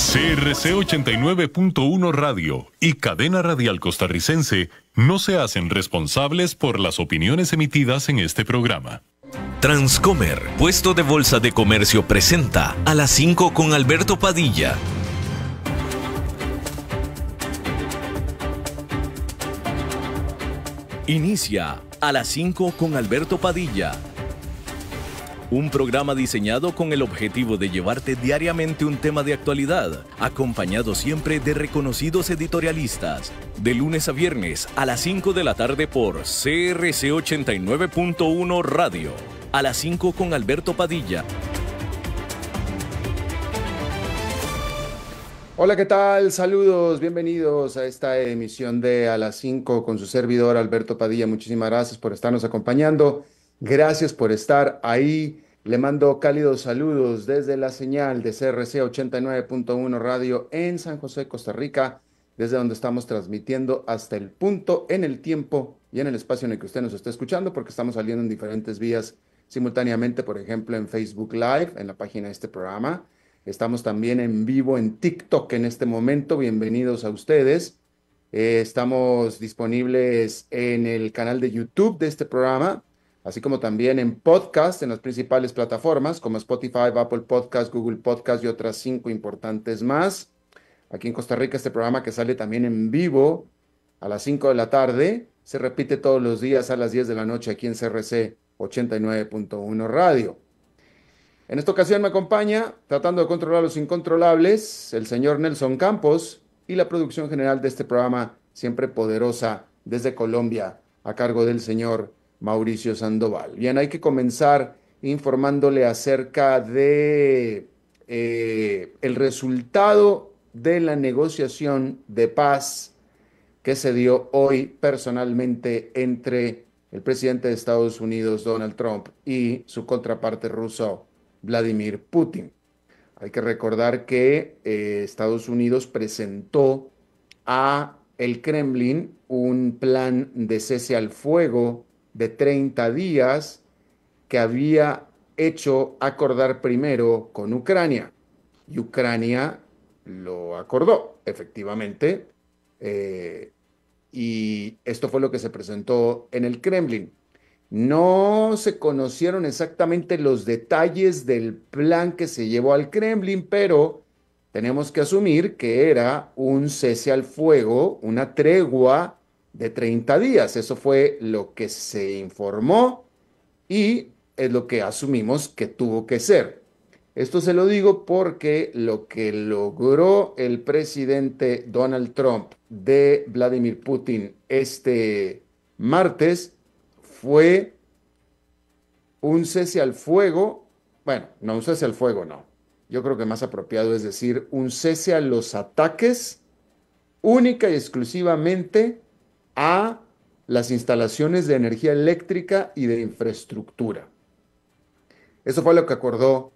CRC 89.1 Radio y Cadena Radial Costarricense no se hacen responsables por las opiniones emitidas en este programa. Transcomer, puesto de bolsa de comercio, presenta a las 5 con Alberto Padilla. Inicia a las 5 con Alberto Padilla. Un programa diseñado con el objetivo de llevarte diariamente un tema de actualidad, acompañado siempre de reconocidos editorialistas, de lunes a viernes a las 5 de la tarde por CRC 89.1 Radio. A las 5 con Alberto Padilla. Hola, ¿qué tal? Saludos, bienvenidos a esta emisión de A las 5 con su servidor Alberto Padilla. Muchísimas gracias por estarnos acompañando. Gracias por estar ahí. Le mando cálidos saludos desde la señal de CRC 89.1 Radio en San José, Costa Rica, desde donde estamos transmitiendo hasta el punto, en el tiempo y en el espacio en el que usted nos está escuchando, porque estamos saliendo en diferentes vías simultáneamente, por ejemplo, en Facebook Live, en la página de este programa. Estamos también en vivo en TikTok en este momento. Bienvenidos a ustedes. Estamos disponibles en el canal de YouTube de este programa, así como también en podcast en las principales plataformas como Spotify, Apple Podcast, Google Podcast y otras 5 importantes más. Aquí en Costa Rica este programa, que sale también en vivo a las 5 de la tarde, se repite todos los días a las 10 de la noche aquí en CRC 89.1 Radio. En esta ocasión me acompaña, tratando de controlar los incontrolables, el señor Nelson Campos, y la producción general de este programa, siempre poderosa, desde Colombia, a cargo del señor Mauricio Sandoval. Bien, hay que comenzar informándole acerca de el resultado de la negociación de paz que se dio hoy personalmente entre el presidente de Estados Unidos, Donald Trump, y su contraparte ruso, Vladimir Putin. Hay que recordar que Estados Unidos presentó a el Kremlin un plan de cese al fuego de 30 días que había hecho acordar primero con Ucrania. Y Ucrania lo acordó, efectivamente. Y esto fue lo que se presentó en el Kremlin. No se conocieron exactamente los detalles del plan que se llevó al Kremlin, pero tenemos que asumir que era un cese al fuego, una tregua de 30 días. Eso fue lo que se informó y es lo que asumimos que tuvo que ser. Esto se lo digo porque lo que logró el presidente Donald Trump de Vladimir Putin este martes fue un cese al fuego. Bueno, no un cese al fuego, no. Yo creo que más apropiado es decir un cese a los ataques única y exclusivamente a las instalaciones de energía eléctrica y de infraestructura. Eso fue lo que acordó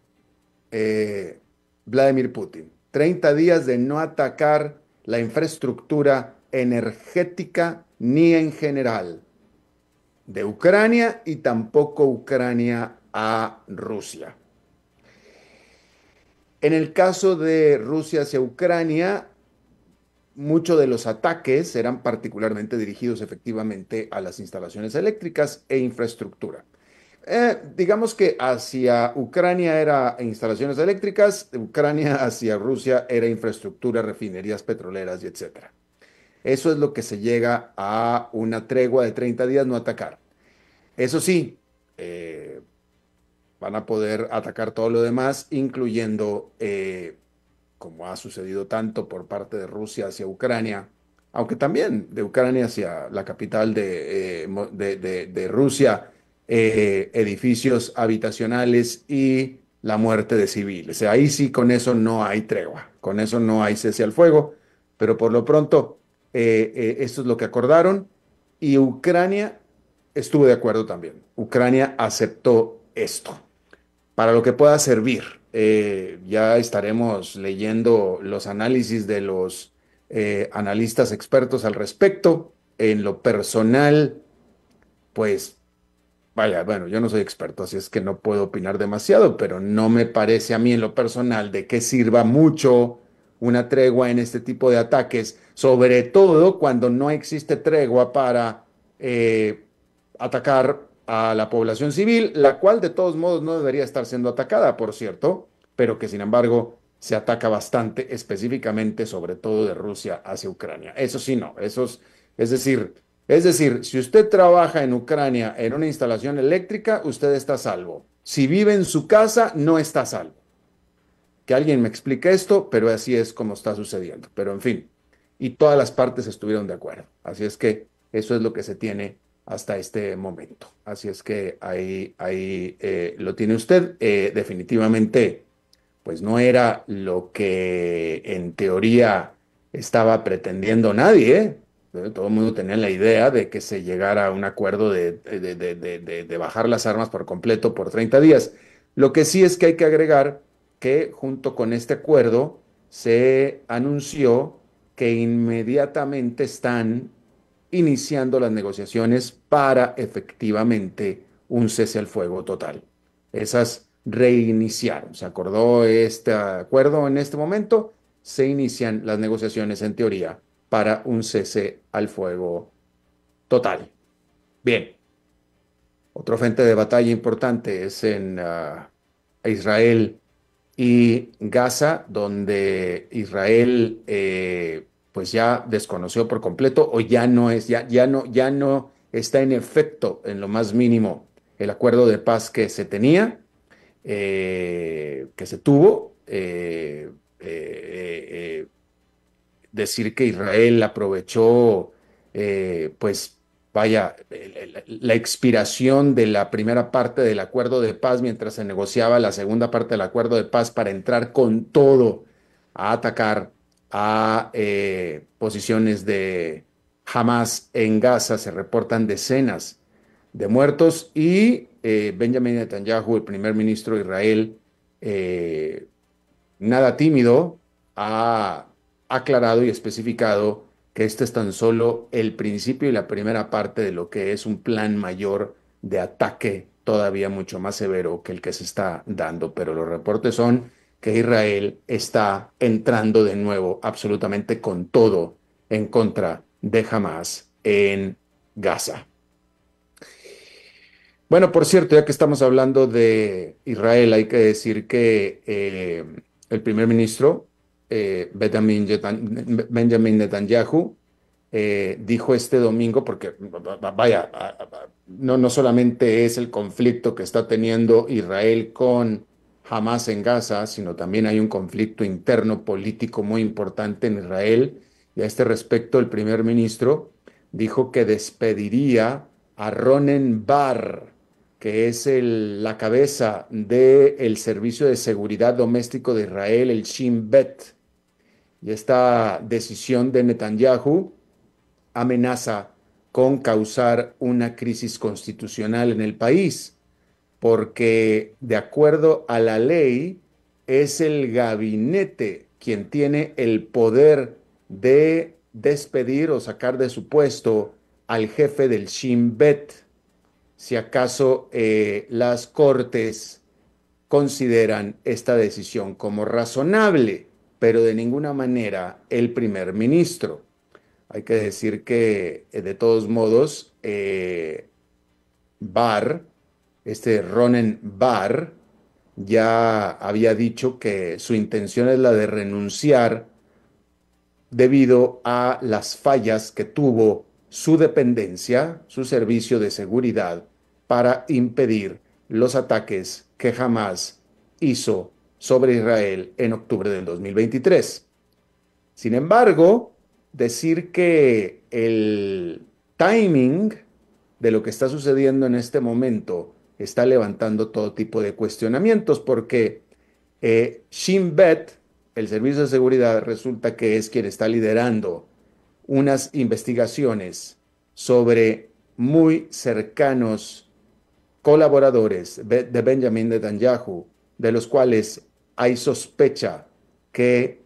Vladimir Putin. 30 días de no atacar la infraestructura energética ni en general de Ucrania y tampoco Ucrania a Rusia. En el caso de Rusia hacia Ucrania, muchos de los ataques eran particularmente dirigidos efectivamente a las instalaciones eléctricas e infraestructura. Digamos que hacia Ucrania era instalaciones eléctricas, Ucrania hacia Rusia era infraestructura, refinerías petroleras y etcétera. Eso es lo que se llega a una tregua de 30 días, no atacar. Eso sí, van a poder atacar todo lo demás, incluyendo, como ha sucedido tanto por parte de Rusia hacia Ucrania, aunque también de Ucrania hacia la capital de Rusia, edificios habitacionales y la muerte de civiles. O sea, ahí sí, con eso no hay tregua, con eso no hay cese al fuego, pero por lo pronto esto es lo que acordaron y Ucrania estuvo de acuerdo también. Ucrania aceptó esto para lo que pueda servir. Ya estaremos leyendo los análisis de los analistas expertos al respecto. En lo personal, pues vaya, bueno, yo no soy experto, así es que no puedo opinar demasiado, pero no me parece a mí en lo personal de que sirva mucho una tregua en este tipo de ataques, sobre todo cuando no existe tregua para atacar a la población civil, la cual de todos modos no debería estar siendo atacada, por cierto, pero que sin embargo se ataca bastante, específicamente, sobre todo de Rusia hacia Ucrania. Eso sí, no, es decir, si usted trabaja en Ucrania en una instalación eléctrica, usted está a salvo. Si vive en su casa, no está a salvo. Que alguien me explique esto, pero así es como está sucediendo. Pero en fin, y todas las partes estuvieron de acuerdo. Así es que eso es lo que se tiene hasta este momento. Así es que ahí lo tiene usted. Definitivamente, pues no era lo que en teoría estaba pretendiendo nadie, ¿eh? Todo el mundo tenía la idea de que se llegara a un acuerdo de bajar las armas por completo por 30 días. Lo que sí es que hay que agregar que junto con este acuerdo se anunció que inmediatamente están iniciando las negociaciones para efectivamente un cese al fuego total. Esas reiniciaron. Se acordó este acuerdo en este momento, se inician las negociaciones en teoría para un cese al fuego total. Bien, otro frente de batalla importante es en Israel y Gaza, donde Israel pues ya desconoció por completo o ya no está en efecto en lo más mínimo el acuerdo de paz que se tenía, que se tuvo. Decir que Israel aprovechó, pues vaya, la expiración de la primera parte del acuerdo de paz mientras se negociaba la segunda parte del acuerdo de paz para entrar con todo a atacar a posiciones de Hamas en Gaza. Se reportan decenas de muertos y Benjamin Netanyahu, el primer ministro de Israel, eh, nada tímido, ha aclarado y especificado que este es tan solo el principio y la primera parte de lo que es un plan mayor de ataque todavía mucho más severo que el que se está dando. Pero los reportes son que Israel está entrando de nuevo absolutamente con todo en contra de Hamas en Gaza. Bueno, por cierto, ya que estamos hablando de Israel, hay que decir que el primer ministro, Benjamin Netanyahu, dijo este domingo, porque vaya, no solamente es el conflicto que está teniendo Israel con Hamas en Gaza, sino también hay un conflicto interno político muy importante en Israel. Y a este respecto, el primer ministro dijo que despediría a Ronen Bar, que es la cabeza del Servicio de Seguridad Doméstico de Israel, el Shin Bet. Y esta decisión de Netanyahu amenaza con causar una crisis constitucional en el país, porque de acuerdo a la ley es el gabinete quien tiene el poder de despedir o sacar de su puesto al jefe del Shin Bet, si acaso las cortes consideran esta decisión como razonable, pero de ninguna manera el primer ministro. Hay que decir que de todos modos, Bar, este Ronen Bar, ya había dicho que su intención es la de renunciar debido a las fallas que tuvo su dependencia, su servicio de seguridad, para impedir los ataques que Hamas hizo sobre Israel en octubre del 2023. Sin embargo, decir que el timing de lo que está sucediendo en este momento está levantando todo tipo de cuestionamientos, porque Shin Bet, el servicio de seguridad, resulta que es quien está liderando unas investigaciones sobre muy cercanos colaboradores de Benjamin Netanyahu, de los cuales hay sospecha que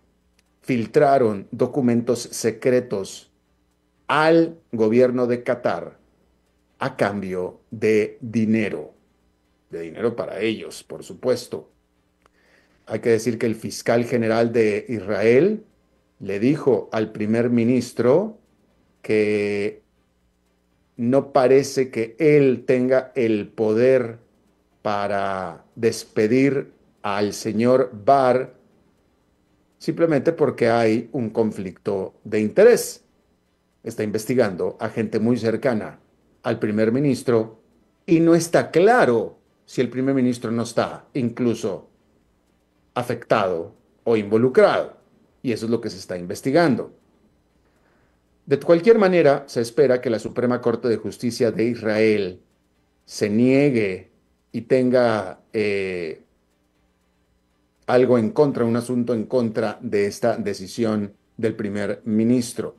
filtraron documentos secretos al gobierno de Qatar a cambio de dinero para ellos, por supuesto. Hay que decir que el fiscal general de Israel le dijo al primer ministro que no parece que él tenga el poder para despedir al señor Barr simplemente porque hay un conflicto de interés. Está investigando a gente muy cercana al primer ministro y no está claro si el primer ministro no está incluso afectado o involucrado. Y eso es lo que se está investigando. De cualquier manera, se espera que la Suprema Corte de Justicia de Israel se niegue y tenga algo en contra, un asunto en contra de esta decisión del primer ministro.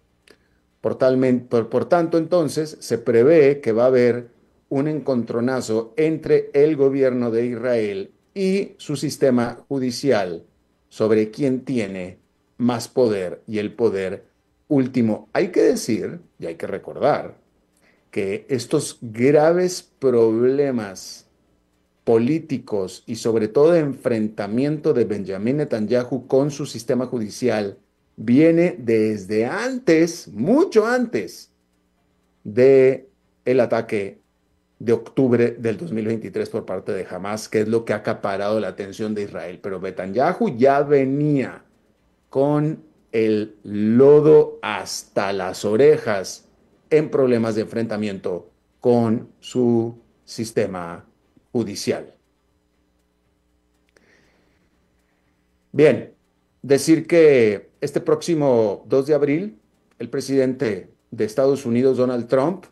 Por tanto, entonces, se prevé que va a haber un encontronazo entre el gobierno de Israel y su sistema judicial sobre quién tiene más poder y el poder último. Hay que decir, y hay que recordar, que estos graves problemas políticos y sobre todo de enfrentamiento de Benjamin Netanyahu con su sistema judicial viene desde antes, mucho antes de el ataque de octubre del 2023 por parte de Hamas, que es lo que ha acaparado la atención de Israel. Pero Netanyahu ya venía con el lodo hasta las orejas en problemas de enfrentamiento con su sistema judicial. Bien, decir que este próximo 2 de abril, el presidente de Estados Unidos, Donald Trump,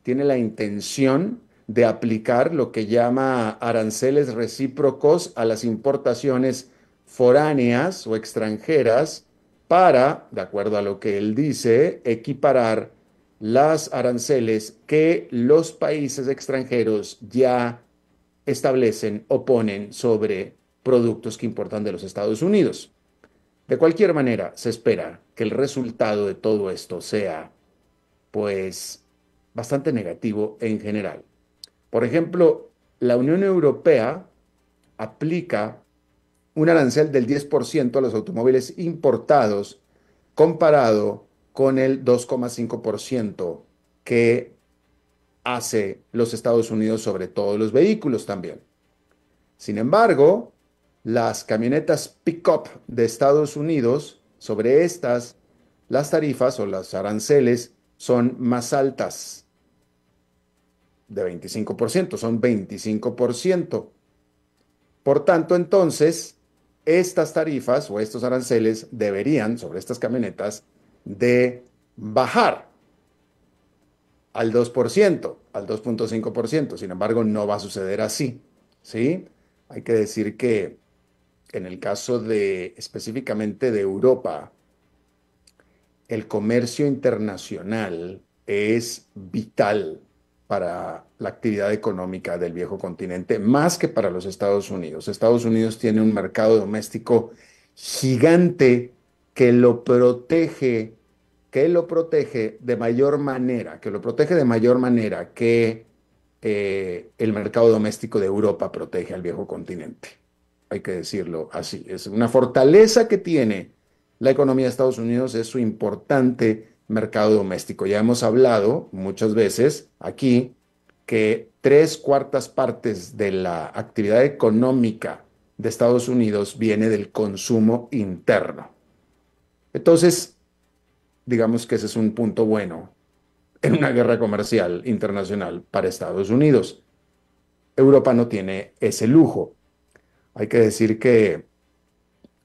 tiene la intención de aplicar lo que llama aranceles recíprocos a las importaciones foráneas o extranjeras para, de acuerdo a lo que él dice, equiparar las aranceles que los países extranjeros ya establecen o ponen sobre productos que importan de los Estados Unidos. De cualquier manera, se espera que el resultado de todo esto sea, pues, bastante negativo en general. Por ejemplo, la Unión Europea aplica un arancel del 10% a los automóviles importados comparado con el 2,5% que hace los Estados Unidos sobre todos los vehículos también. Sin embargo, las camionetas pick-up de Estados Unidos, sobre estas, las tarifas o los aranceles son más altas, de 25%, son 25%. Por tanto, entonces, estas tarifas o estos aranceles deberían, sobre estas camionetas, de bajar al 2%, al 2,5%. Sin embargo, no va a suceder así, ¿sí? Hay que decir que en el caso de específicamente de Europa, el comercio internacional es vital para la actividad económica del viejo continente, más que para los Estados Unidos. Estados Unidos tiene un mercado doméstico gigante que lo protege de mayor manera, que el mercado doméstico de Europa protege al viejo continente. Hay que decirlo así. Es una fortaleza que tiene la economía de Estados Unidos, es su importante mercado doméstico. Ya hemos hablado muchas veces aquí que 3/4 partes de la actividad económica de Estados Unidos viene del consumo interno. Entonces, digamos que ese es un punto bueno en una guerra comercial internacional para Estados Unidos. Europa no tiene ese lujo. Hay que decir que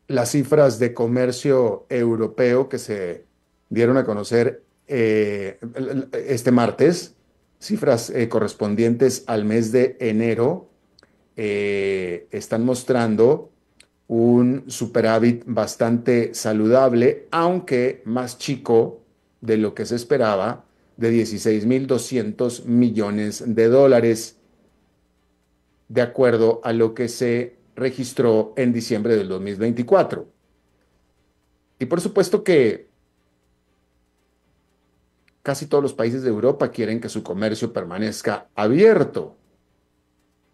las cifras de comercio europeo que se dieron a conocer este martes, cifras correspondientes al mes de enero, están mostrando un superávit bastante saludable, aunque más chico de lo que se esperaba, de 16.200 millones de dólares, de acuerdo a lo que se registró en diciembre del 2024. Y por supuesto que casi todos los países de Europa quieren que su comercio permanezca abierto.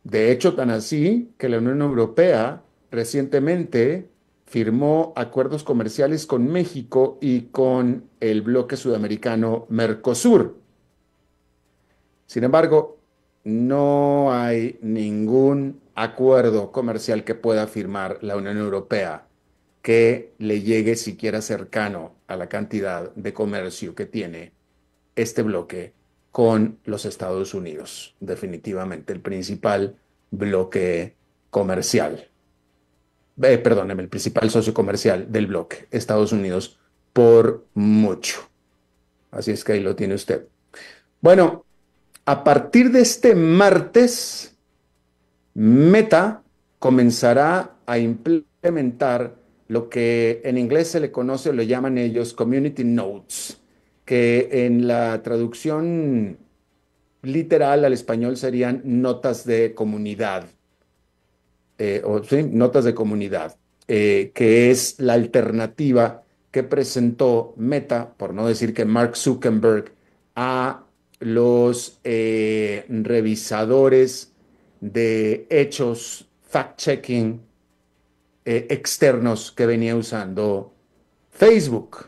De hecho, tan así que la Unión Europea recientemente firmó acuerdos comerciales con México y con el bloque sudamericano Mercosur. Sin embargo, no hay ningún acuerdo comercial que pueda firmar la Unión Europea que le llegue siquiera cercano a la cantidad de comercio que tiene este bloque con los Estados Unidos. Definitivamente el principal bloque comercial. Perdóneme, el principal socio comercial del bloque, Estados Unidos, por mucho. Así es que ahí lo tiene usted. Bueno, a partir de este martes, Meta comenzará a implementar lo que en inglés se le conoce o le llaman ellos Community Notes, que en la traducción literal al español serían notas de comunidad, sí, notas de comunidad, que es la alternativa que presentó Meta, por no decir que Mark Zuckerberg, a los revisadores de hechos, fact-checking externos que venía usando Facebook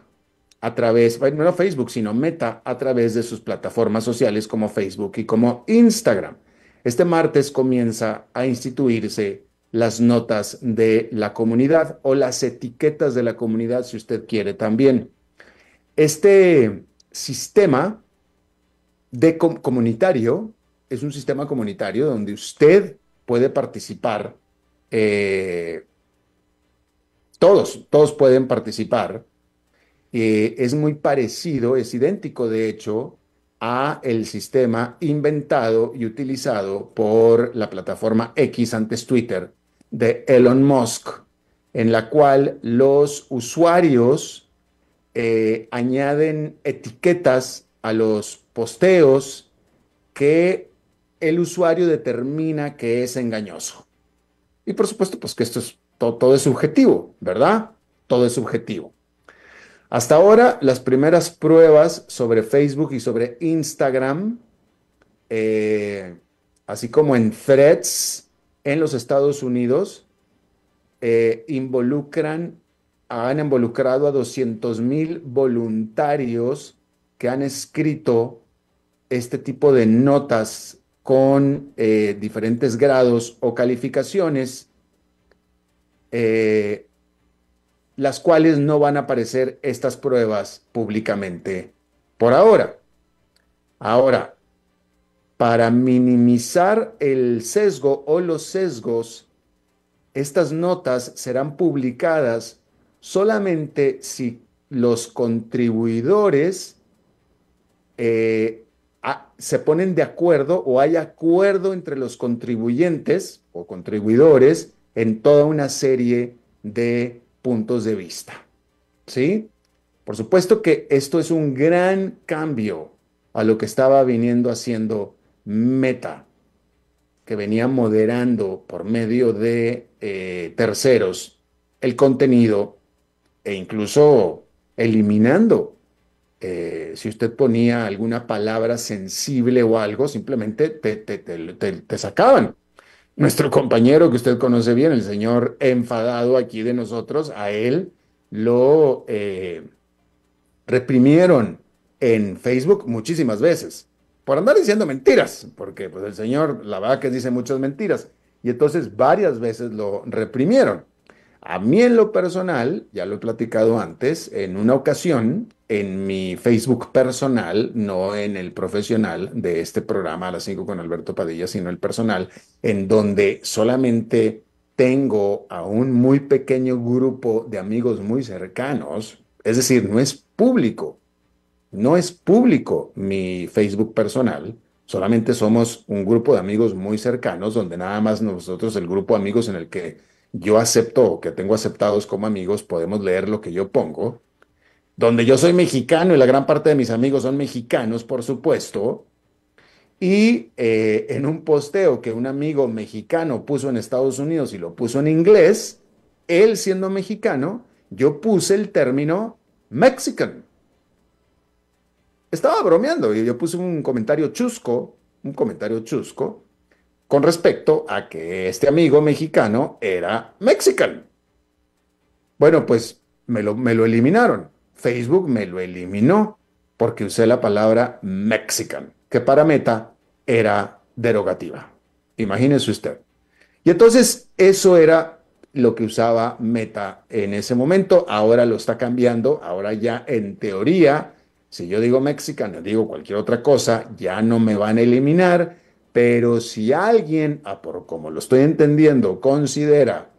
a través, bueno, no Facebook, sino Meta a través de sus plataformas sociales como Facebook y como Instagram. Este martes comienza a instituirse las notas de la comunidad o las etiquetas de la comunidad, si usted quiere también. Este sistema comunitario es un sistema comunitario donde usted puede participar, todos pueden participar. Es muy parecido, es idéntico de hecho a el sistema inventado y utilizado por la plataforma X, antes Twitter, de Elon Musk, en la cual los usuarios añaden etiquetas a los posteos que el usuario determina que es engañoso. Y por supuesto, pues que esto es todo es subjetivo, ¿verdad? Todo es subjetivo. Hasta ahora, las primeras pruebas sobre Facebook y sobre Instagram, así como en Threads en los Estados Unidos, han involucrado a 200,000 voluntarios que han escrito este tipo de notas con diferentes grados o calificaciones, las cuales no van a aparecer estas pruebas públicamente por ahora. Ahora, para minimizar el sesgo o los sesgos, estas notas serán publicadas solamente si los contribuidores se ponen de acuerdo o hay acuerdo entre los contribuyentes o contribuidores en toda una serie de puntos de vista. ¿Sí? Por supuesto que esto es un gran cambio a lo que estaba viniendo haciendo Meta, que venía moderando por medio de terceros el contenido e incluso eliminando. Si usted ponía alguna palabra sensible o algo, simplemente te sacaban. Nuestro compañero que usted conoce bien, el señor enfadado aquí de nosotros, a él lo reprimieron en Facebook muchísimas veces por andar diciendo mentiras, porque pues el señor, la verdad que dice muchas mentiras, y entonces varias veces lo reprimieron. A mí en lo personal, ya lo he platicado antes, en una ocasión, en mi Facebook personal, no en el profesional de este programa a las 5 con Alberto Padilla, sino el personal, en donde solamente tengo a un muy pequeño grupo de amigos muy cercanos, es decir, no es público. No es público mi Facebook personal, solamente somos un grupo de amigos muy cercanos, donde nada más nosotros, el grupo de amigos en el que yo acepto o que tengo aceptados como amigos, podemos leer lo que yo pongo, donde yo soy mexicano y la gran parte de mis amigos son mexicanos, por supuesto, y en un posteo que un amigo mexicano puso en Estados Unidos y lo puso en inglés, él siendo mexicano, yo puse el término Mexican. Estaba bromeando y yo puse un comentario chusco, con respecto a que este amigo mexicano era mexican. Bueno, pues me lo eliminaron. Facebook me lo eliminó porque usé la palabra Mexican, que para Meta era derogativa. Imagínese usted. Y entonces eso era lo que usaba Meta en ese momento. Ahora lo está cambiando. Ahora ya en teoría, si yo digo Mexican, digo cualquier otra cosa, ya no me van a eliminar. Pero si alguien, por como lo estoy entendiendo, considera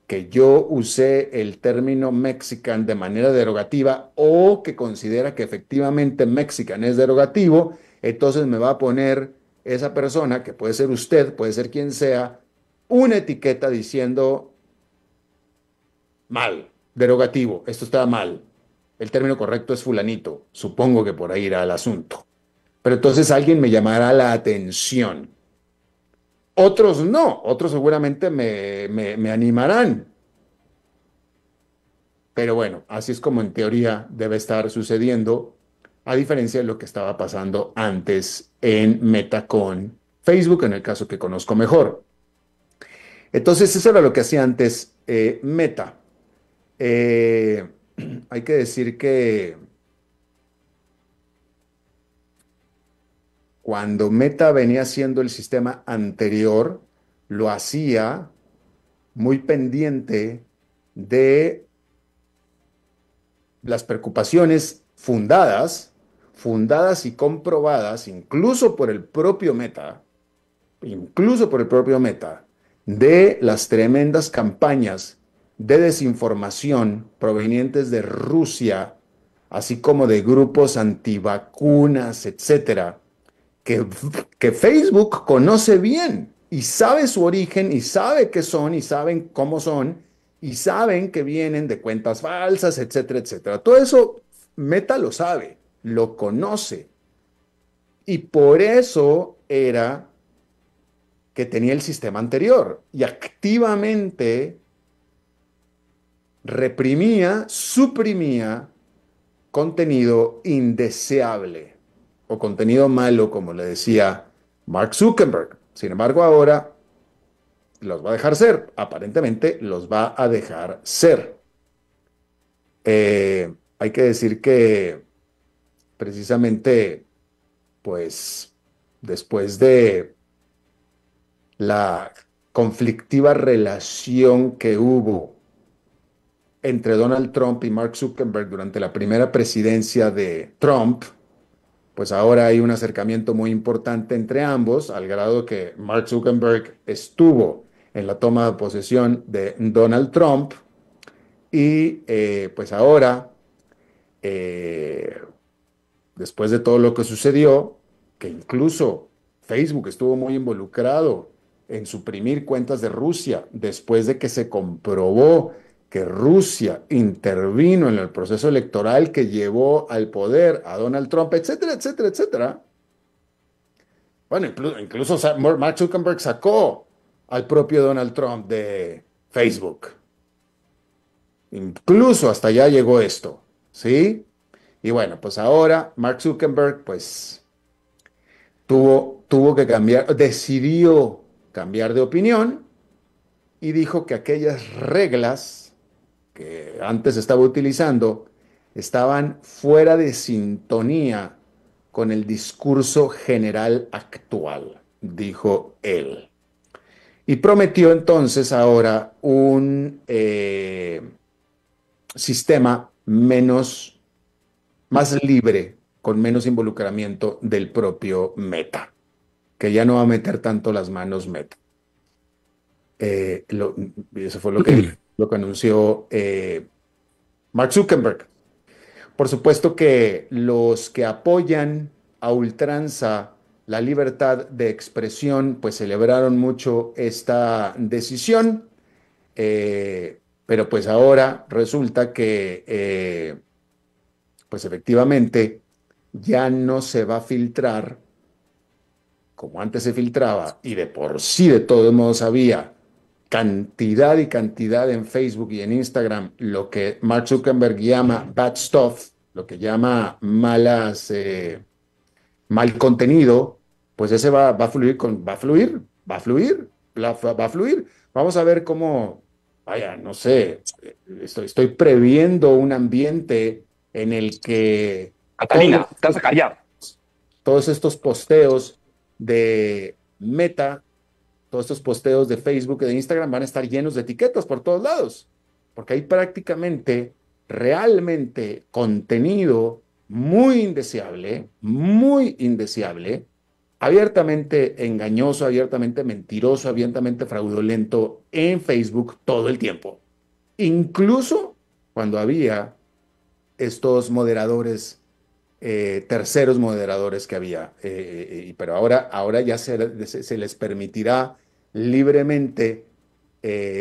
que yo usé el término Mexican de manera derogativa o que considera que efectivamente Mexican es derogativo, entonces me va a poner esa persona, que puede ser usted, puede ser quien sea, una etiqueta diciendo mal, derogativo, esto está mal. El término correcto es fulanito. Supongo que por ahí irá el asunto. Pero entonces alguien me llamará la atención. Otros no, otros seguramente me animarán. Pero bueno, así es como en teoría debe estar sucediendo, a diferencia de lo que estaba pasando antes en Meta con Facebook, en el caso que conozco mejor. Entonces, eso era lo que hacía antes Meta. Eh, Hay que decir que cuando Meta venía siendo el sistema anterior, lo hacía muy pendiente de las preocupaciones fundadas y comprobadas, incluso por el propio Meta, de las tremendas campañas de desinformación provenientes de Rusia, así como de grupos antivacunas, etcétera, que Facebook conoce bien y sabe su origen y sabe qué son y saben cómo son y saben que vienen de cuentas falsas, etcétera, etcétera. Todo eso Meta lo sabe, lo conoce y por eso era que tenía el sistema anterior y activamente reprimía, suprimía contenido indeseable o contenido malo, como le decía Mark Zuckerberg. Sin embargo, ahora los va a dejar ser. Aparentemente los va a dejar ser. Hay que decir que precisamente, pues, después de la conflictiva relación que hubo entre Donald Trump y Mark Zuckerberg durante la primera presidencia de Trump, pues ahora hay un acercamiento muy importante entre ambos, al grado que Mark Zuckerberg estuvo en la toma de posesión de Donald Trump y pues ahora, eh, después de todo lo que sucedió, que incluso Facebook estuvo muy involucrado en suprimir cuentas de Rusia después de que se comprobó que Rusia intervino en el proceso electoral que llevó al poder a Donald Trump, etcétera, etcétera, etcétera. Bueno, incluso Mark Zuckerberg sacó al propio Donald Trump de Facebook. Incluso hasta allá llegó esto, ¿sí? Y bueno, pues ahora Mark Zuckerberg, pues tuvo que cambiar, decidió cambiar de opinión y dijo que aquellas reglas que antes estaba utilizando estaban fuera de sintonía con el discurso general actual, dijo él. Y prometió entonces ahora un sistema más libre, con menos involucramiento del propio Meta, que ya no va a meter tanto las manos Meta. Eso fue lo que anunció Mark Zuckerberg. Por supuesto que los que apoyan a ultranza la libertad de expresión, pues celebraron mucho esta decisión, pero pues ahora resulta que, pues efectivamente, ya no se va a filtrar como antes se filtraba y de por sí de todos modos había cantidad y cantidad en Facebook y en Instagram, lo que Mark Zuckerberg llama bad stuff, lo que llama mal contenido, pues ese va a fluir, va a fluir, va a fluir. Vamos a ver cómo, vaya, no sé, estoy previendo un ambiente en el que Catalina, te vas a callar. todos estos posteos de Meta, todos estos posteos de Facebook y de Instagram van a estar llenos de etiquetas por todos lados, porque hay prácticamente, realmente contenido muy indeseable, abiertamente engañoso, abiertamente mentiroso, abiertamente fraudulento en Facebook todo el tiempo. Incluso cuando había estos moderadores, terceros moderadores que había, pero ahora ya se les permitirá libremente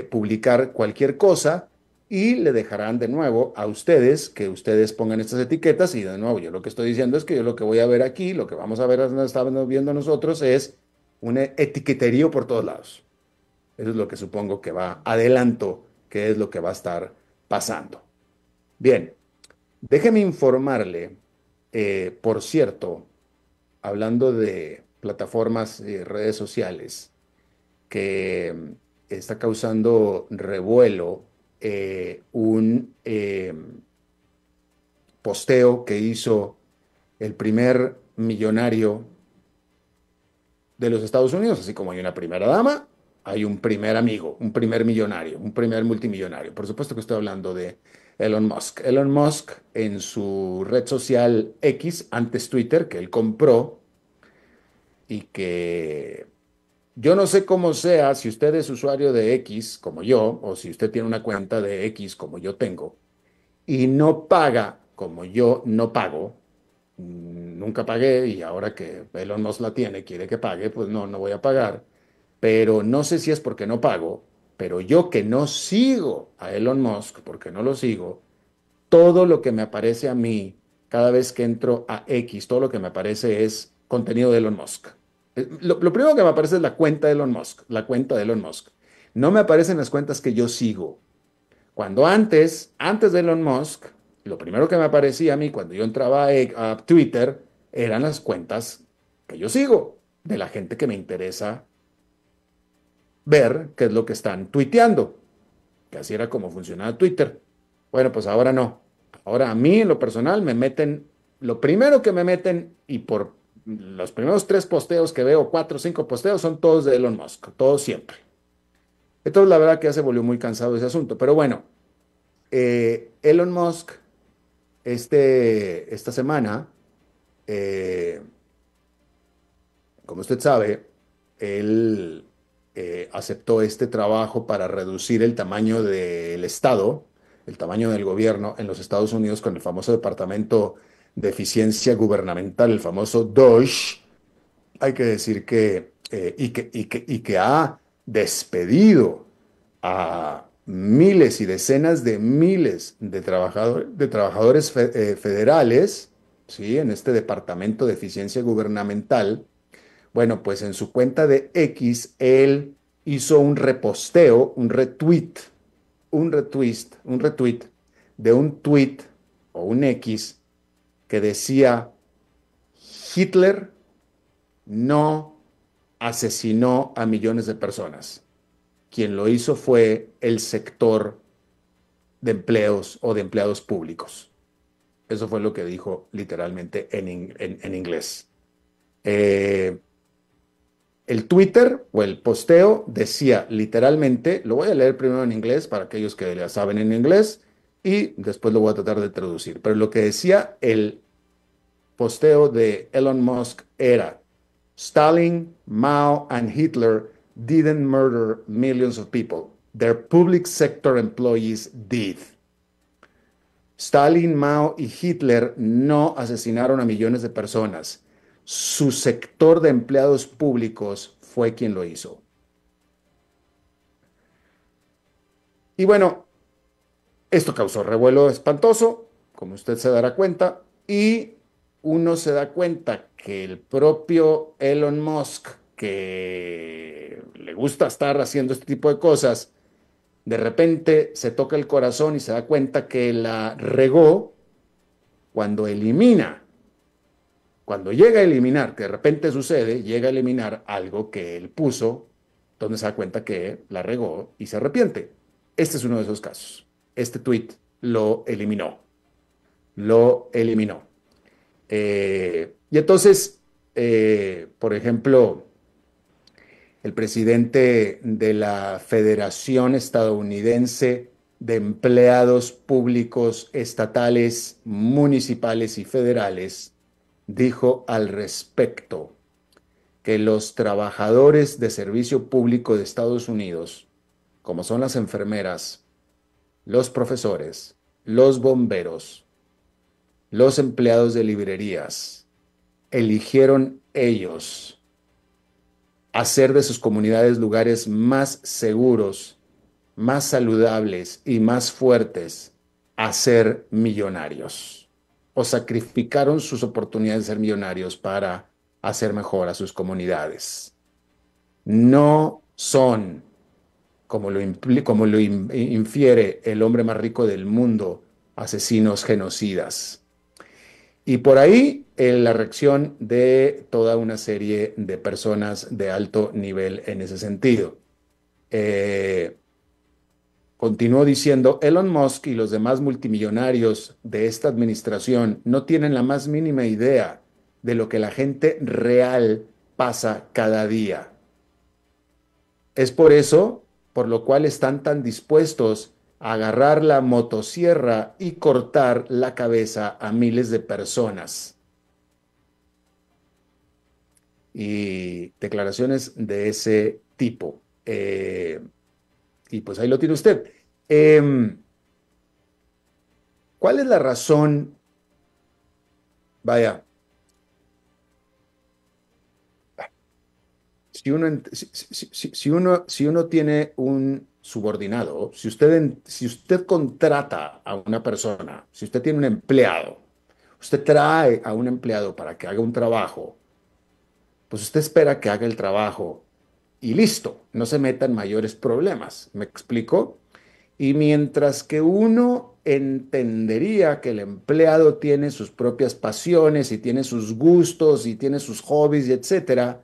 publicar cualquier cosa y le dejarán de nuevo a ustedes que ustedes pongan estas etiquetas y de nuevo yo lo que estoy diciendo es que yo lo que voy a ver aquí, lo que vamos a ver, estamos viendo nosotros es un etiqueterío por todos lados. Eso es lo que supongo que adelanto, que es lo que va a estar pasando. Bien, déjeme informarle, por cierto, hablando de plataformas y redes sociales, que está causando revuelo un posteo que hizo el primer millonario de los Estados Unidos, así como hay una primera dama, hay un primer amigo, un primer millonario, un primer multimillonario. Por supuesto que estoy hablando de Elon Musk. Elon Musk en su red social X, antes Twitter, que él compró y que yo no sé cómo sea, si usted es usuario de X como yo, o si usted tiene una cuenta de X como yo tengo, y no paga como yo no pago, nunca pagué y ahora que Elon Musk la tiene, quiere que pague, pues no voy a pagar. Pero no sé si es porque no pago, pero yo que no sigo a Elon Musk, porque no lo sigo, todo lo que me aparece a mí cada vez que entro a X, todo lo que me aparece es contenido de Elon Musk. Lo primero que me aparece es la cuenta de Elon Musk, la cuenta de Elon Musk. No me aparecen las cuentas que yo sigo. Cuando antes de Elon Musk, lo primero que me aparecía a mí cuando yo entraba a Twitter eran las cuentas que yo sigo, de la gente que me interesa ver qué es lo que están tuiteando, que así era como funcionaba Twitter. Bueno, pues ahora no. Ahora a mí en lo personal me meten, lo primero que me meten y por los primeros 3 posteos que veo, 4 o 5 posteos, son todos de Elon Musk, todos siempre. Entonces la verdad que ya se volvió muy cansado ese asunto. Pero bueno, Elon Musk esta semana, eh, como usted sabe, él aceptó este trabajo para reducir el tamaño del Estado, el tamaño del gobierno en los Estados Unidos con el famoso Departamento de Eficiencia Gubernamental, el famoso DOGE. Hay que decir que ha despedido a miles y decenas de miles de trabajadores federales, ¿sí? En este Departamento de Eficiencia Gubernamental. Bueno, pues en su cuenta de X, él hizo un reposteo, un retweet de un tweet o un X que decía: Hitler no asesinó a millones de personas. Quien lo hizo fue el sector de empleos o de empleados públicos. Eso fue lo que dijo literalmente en inglés. El Twitter o el posteo decía literalmente, lo voy a leer primero en inglés para aquellos que ya saben en inglés y después lo voy a tratar de traducir, pero lo que decía el posteo de Elon Musk era: Stalin, Mao, and Hitler didn't murder millions of people. Their public sector employees did. Stalin, Mao y Hitler no asesinaron a millones de personas. Su sector de empleados públicos fue quien lo hizo. Y bueno, esto causó revuelo espantoso, como usted se dará cuenta, y uno se da cuenta que el propio Elon Musk, que le gusta estar haciendo este tipo de cosas, de repente se toca el corazón y se da cuenta que la regó cuando llega a eliminar, que de repente sucede, llega a eliminar algo que él puso donde se da cuenta que la regó y se arrepiente. Este es uno de esos casos. Este tweet lo eliminó. Lo eliminó. Y entonces, por ejemplo, el presidente de la Federación Estadounidense de Empleados Públicos Estatales, Municipales y Federales dijo al respecto que los trabajadores de servicio público de Estados Unidos, como son las enfermeras, los profesores, los bomberos, los empleados de librerías, eligieron ellos hacer de sus comunidades lugares más seguros, más saludables y más fuertes a ser millonarios. O sacrificaron sus oportunidades de ser millonarios para hacer mejor a sus comunidades. No son, como lo infiere el hombre más rico del mundo, asesinos genocidas. Y por ahí la reacción de toda una serie de personas de alto nivel en ese sentido. Continuó diciendo, Elon Musk y los demás multimillonarios de esta administración no tienen la más mínima idea de lo que la gente real pasa cada día. Es por eso, por lo cual están tan dispuestos a agarrar la motosierra y cortar la cabeza a miles de personas. Y declaraciones de ese tipo. Y pues ahí lo tiene usted. ¿Cuál es la razón? Vaya. Si uno tiene un subordinado, si usted contrata a una persona, si usted tiene un empleado, usted trae a un empleado para que haga un trabajo, pues usted espera que haga el trabajo y listo, no se meta en mayores problemas. ¿Me explico? Y mientras que uno entendería que el empleado tiene sus propias pasiones y tiene sus gustos y tiene sus hobbies y etcétera,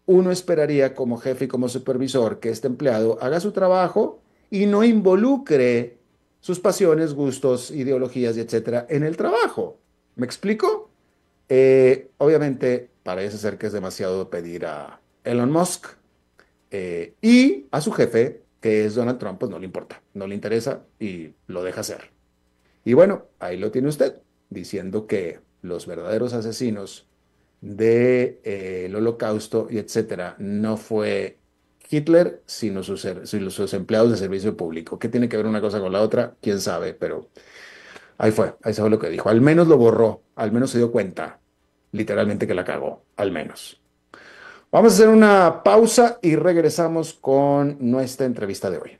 uno esperaría como jefe y como supervisor que este empleado haga su trabajo y no involucre sus pasiones, gustos, ideologías y etcétera en el trabajo. ¿Me explico? Obviamente parece ser que es demasiado pedir a Elon Musk y a su jefe, que es Donald Trump, pues no le importa, no le interesa y lo deja hacer. Y bueno, ahí lo tiene usted, diciendo que los verdaderos asesinos del Holocausto y etcétera no fue Hitler, sino sus empleados de servicio público. ¿Qué tiene que ver una cosa con la otra? Quién sabe, pero ahí fue lo que dijo. Al menos lo borró, al menos se dio cuenta, literalmente que la cagó, al menos. Vamos a hacer una pausa y regresamos con nuestra entrevista de hoy.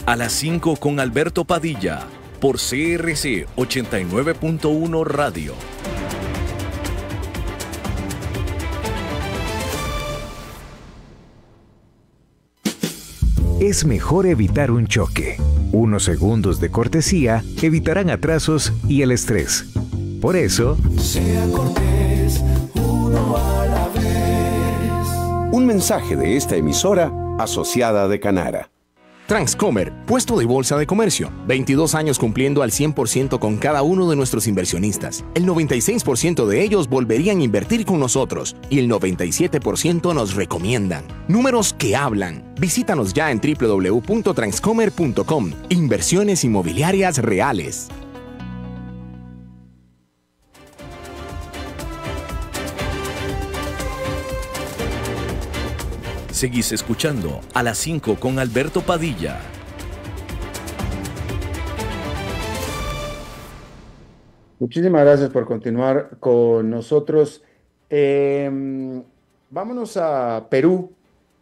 A las 5 con Alberto Padilla, por CRC 89.1 Radio. Es mejor evitar un choque. Unos segundos de cortesía evitarán atrasos y el estrés. Por eso, sea cortés, uno a la vez. Un mensaje de esta emisora asociada de Canara. Transcomer, puesto de bolsa de comercio. 22 años cumpliendo al 100% con cada uno de nuestros inversionistas. El 96% de ellos volverían a invertir con nosotros y el 97% nos recomiendan. Números que hablan. Visítanos ya en www.transcomer.com. Inversiones inmobiliarias reales. Seguís escuchando A las 5 con Alberto Padilla. Muchísimas gracias por continuar con nosotros. Vámonos a Perú,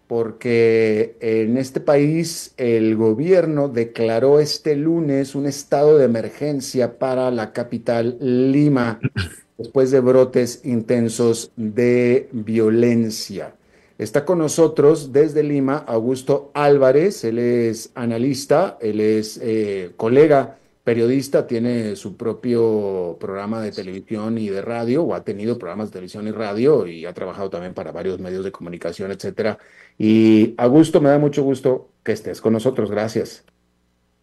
porque en este país el gobierno declaró este lunes un estado de emergencia para la capital Lima, después de brotes intensos de violencia. Está con nosotros desde Lima Augusto Álvarez, él es analista, él es colega periodista, tiene su propio programa de televisión y de radio, o ha tenido programas de televisión y radio, y ha trabajado también para varios medios de comunicación, etcétera. Y Augusto, me da mucho gusto que estés con nosotros. Gracias.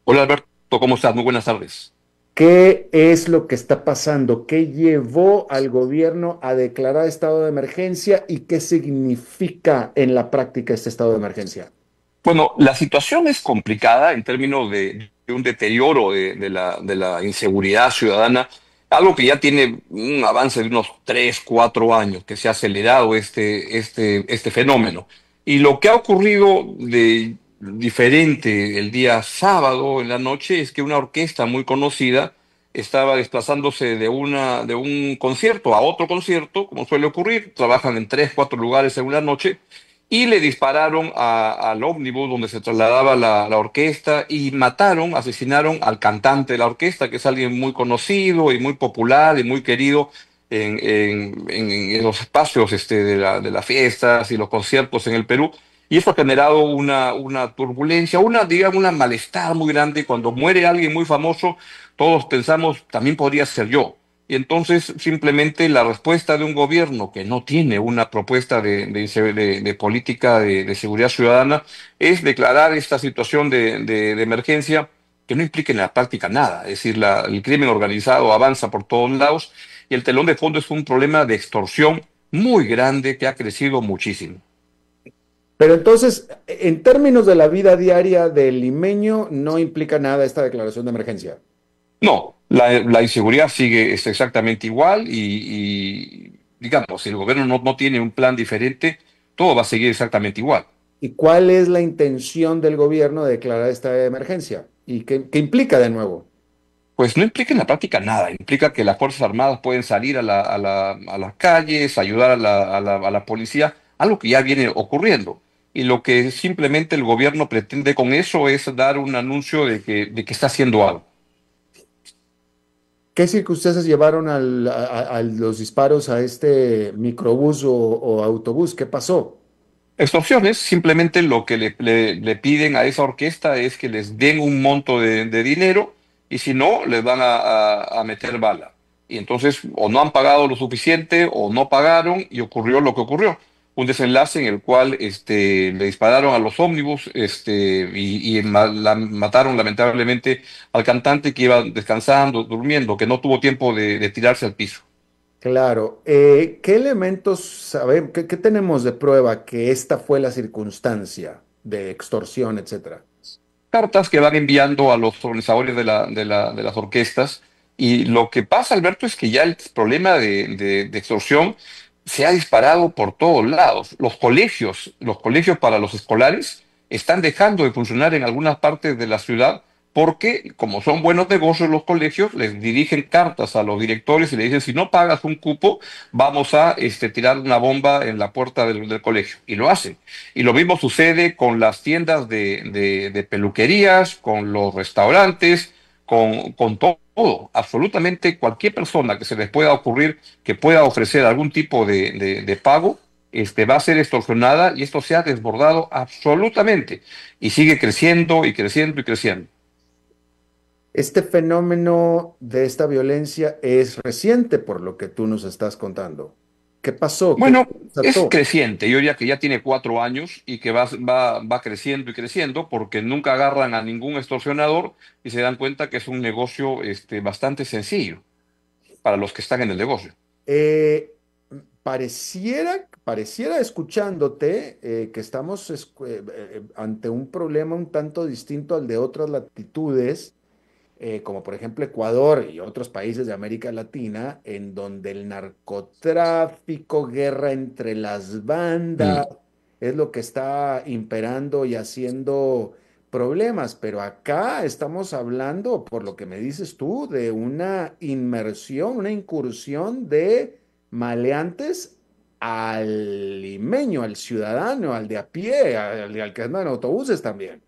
Hola Alberto, ¿cómo estás? Muy buenas tardes. ¿Qué es lo que está pasando? ¿Qué llevó al gobierno a declarar estado de emergencia y qué significa en la práctica este estado de emergencia? Bueno, la situación es complicada en términos de un deterioro de la inseguridad ciudadana, algo que ya tiene un avance de unos 3, 4 años, que se ha acelerado este fenómeno. Y lo que ha ocurrido de diferente el día sábado en la noche es que una orquesta muy conocida estaba desplazándose de un concierto a otro concierto, como suele ocurrir, trabajan en 3, 4 lugares en una noche, y le dispararon al ómnibus donde se trasladaba la orquesta y asesinaron al cantante de la orquesta, que es alguien muy conocido y muy popular y muy querido en los espacios de las fiestas y los conciertos en el Perú. Y eso ha generado una turbulencia, digamos, una malestar muy grande. Cuando muere alguien muy famoso, todos pensamos, también podría ser yo. Y entonces simplemente la respuesta de un gobierno que no tiene una propuesta de política de seguridad ciudadana es declarar esta situación de emergencia que no implica en la práctica nada. Es decir, el crimen organizado avanza por todos lados y el telón de fondo es un problema de extorsión muy grande que ha crecido muchísimo. Pero entonces, en términos de la vida diaria del limeño, no implica nada esta declaración de emergencia. No, la inseguridad sigue exactamente igual digamos, si el gobierno no tiene un plan diferente, todo va a seguir exactamente igual. ¿Y cuál es la intención del gobierno de declarar esta emergencia? ¿Y qué implica de nuevo? Pues no implica en la práctica nada, implica que las Fuerzas Armadas pueden salir a las calles, ayudar a la policía, algo que ya viene ocurriendo. Y lo que simplemente el gobierno pretende con eso es dar un anuncio de que está haciendo algo. ¿Qué circunstancias llevaron a los disparos a este microbús o autobús? ¿Qué pasó? Extorsiones, simplemente lo que le piden a esa orquesta es que les den un monto de dinero y si no, les van a meter bala. Y entonces o no han pagado lo suficiente o no pagaron y ocurrió lo que ocurrió. Un desenlace en el cual le dispararon a los ómnibus mataron lamentablemente al cantante que iba descansando, durmiendo, que no tuvo tiempo de tirarse al piso. Claro. ¿Qué elementos sabemos, qué tenemos de prueba que esta fue la circunstancia de extorsión, etcétera? Cartas que van enviando a los organizadores de las orquestas. Y lo que pasa, Alberto, es que ya el problema de extorsión se ha disparado por todos lados. Los colegios para los escolares están dejando de funcionar en algunas partes de la ciudad porque, como son buenos negocios los colegios, les dirigen cartas a los directores y le dicen, si no pagas un cupo, vamos a tirar una bomba en la puerta del colegio. Y lo hacen. Y lo mismo sucede con las tiendas de peluquerías, con los restaurantes, con todo. Absolutamente cualquier persona que se les pueda ocurrir que pueda ofrecer algún tipo de pago, va a ser extorsionada y esto se ha desbordado absolutamente. Y sigue creciendo y creciendo y creciendo. Este fenómeno de esta violencia es reciente por lo que tú nos estás contando. ¿Qué pasó? ¿Qué Bueno, es pasó? creciente. Yo diría que ya tiene 4 años y que va creciendo y creciendo porque nunca agarran a ningún extorsionador y se dan cuenta que es un negocio bastante sencillo para los que están en el negocio. Eh, pareciera escuchándote que estamos ante un problema un tanto distinto al de otras latitudes, como por ejemplo Ecuador y otros países de América Latina, en donde el narcotráfico, guerra entre las bandas, Mm. es lo que está imperando y haciendo problemas. Pero acá estamos hablando, por lo que me dices tú, de una inmersión, una incursión de maleantes al limeño, al ciudadano, al de a pie, al que anda en autobuses también.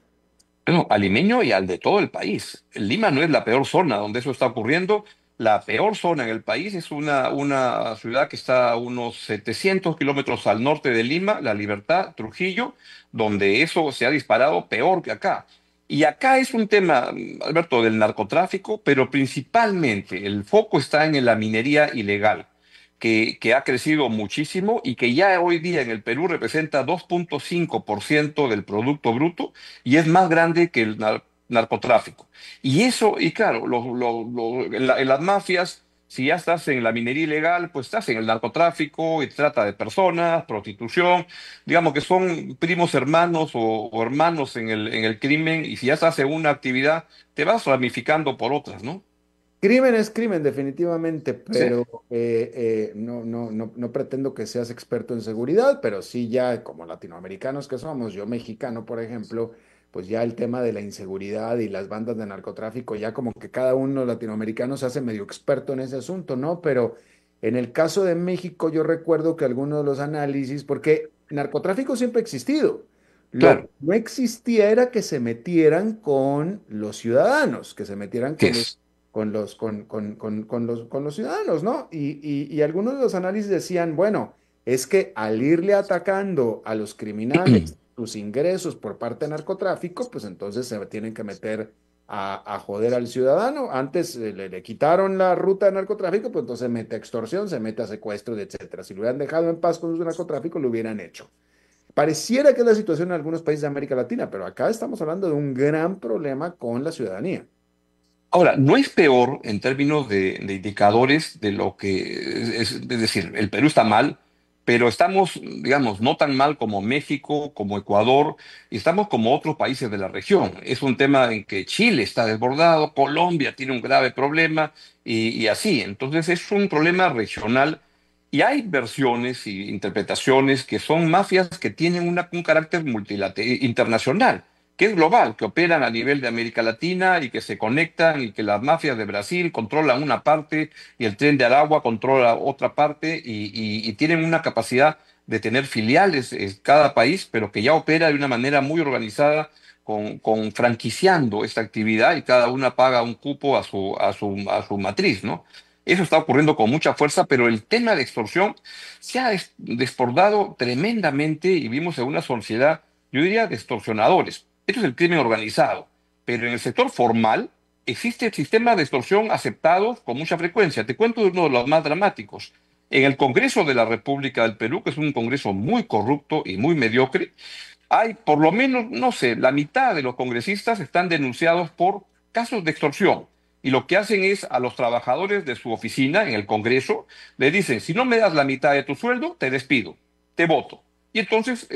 Bueno, al limeño y al de todo el país. Lima no es la peor zona donde eso está ocurriendo. La peor zona en el país es una ciudad que está a unos 700 kilómetros al norte de Lima, La Libertad, Trujillo, donde eso se ha disparado peor que acá. Y acá es un tema, Alberto, del narcotráfico, pero principalmente el foco está en la minería ilegal, que ha crecido muchísimo y que ya hoy día en el Perú representa 2,5% del Producto Bruto y es más grande que el narcotráfico. Y eso, y claro, en las mafias, si ya estás en la minería ilegal, pues estás en el narcotráfico y trata de personas, prostitución, digamos que son primos hermanos o hermanos en el crimen, y si ya estás en una actividad, te vas ramificando por otras, ¿no? Crimen es crimen, definitivamente, Sí. pero no pretendo que seas experto en seguridad, pero sí ya como latinoamericanos que somos, yo mexicano, por ejemplo, pues ya el tema de la inseguridad y las bandas de narcotráfico, ya como que cada uno latinoamericano se hace medio experto en ese asunto, ¿no? Pero en el caso de México, yo recuerdo que algunos de los análisis, porque narcotráfico siempre ha existido. Lo que Claro, no existía era que se metieran con los ciudadanos, que se metieran ¿qué con los es? con los ciudadanos, ¿no? Y algunos de los análisis decían, bueno, es que al irle atacando a los criminales sus ingresos por parte de narcotráfico, pues entonces se tienen que meter a joder al ciudadano. Antes le quitaron la ruta de narcotráfico, pues entonces se mete a extorsión, se mete a secuestro, etcétera. Si lo hubieran dejado en paz con su narcotráfico, lo hubieran hecho. Pareciera que es la situación en algunos países de América Latina, pero acá estamos hablando de un gran problema con la ciudadanía. Ahora, no es peor en términos de indicadores de lo que es decir, el Perú está mal, pero estamos, digamos, no tan mal como México, como Ecuador, y estamos como otros países de la región. Es un tema en que Chile está desbordado, Colombia tiene un grave problema y así. Entonces es un problema regional y hay versiones y interpretaciones que son mafias que tienen un carácter internacional, que es global, que operan a nivel de América Latina y que se conectan y que las mafias de Brasil controlan una parte y el Tren de Aragua controla otra parte y tienen una capacidad de tener filiales en cada país, pero que ya opera de una manera muy organizada con franquiciando esta actividad y cada una paga un cupo a su matriz, ¿no? Eso está ocurriendo con mucha fuerza, pero el tema de extorsión se ha desbordado tremendamente y vimos en una sociedad, yo diría, de extorsionadores. Esto es el crimen organizado, pero en el sector formal existe sistemas de extorsión aceptados con mucha frecuencia. Te cuento de uno de los más dramáticos. En el Congreso de la República del Perú, que es un Congreso muy corrupto y muy mediocre, hay por lo menos, no sé, la mitad de los congresistas están denunciados por casos de extorsión. Y lo que hacen es a los trabajadores de su oficina en el Congreso, le dicen, si no me das la mitad de tu sueldo, te despido, te voto. Y entonces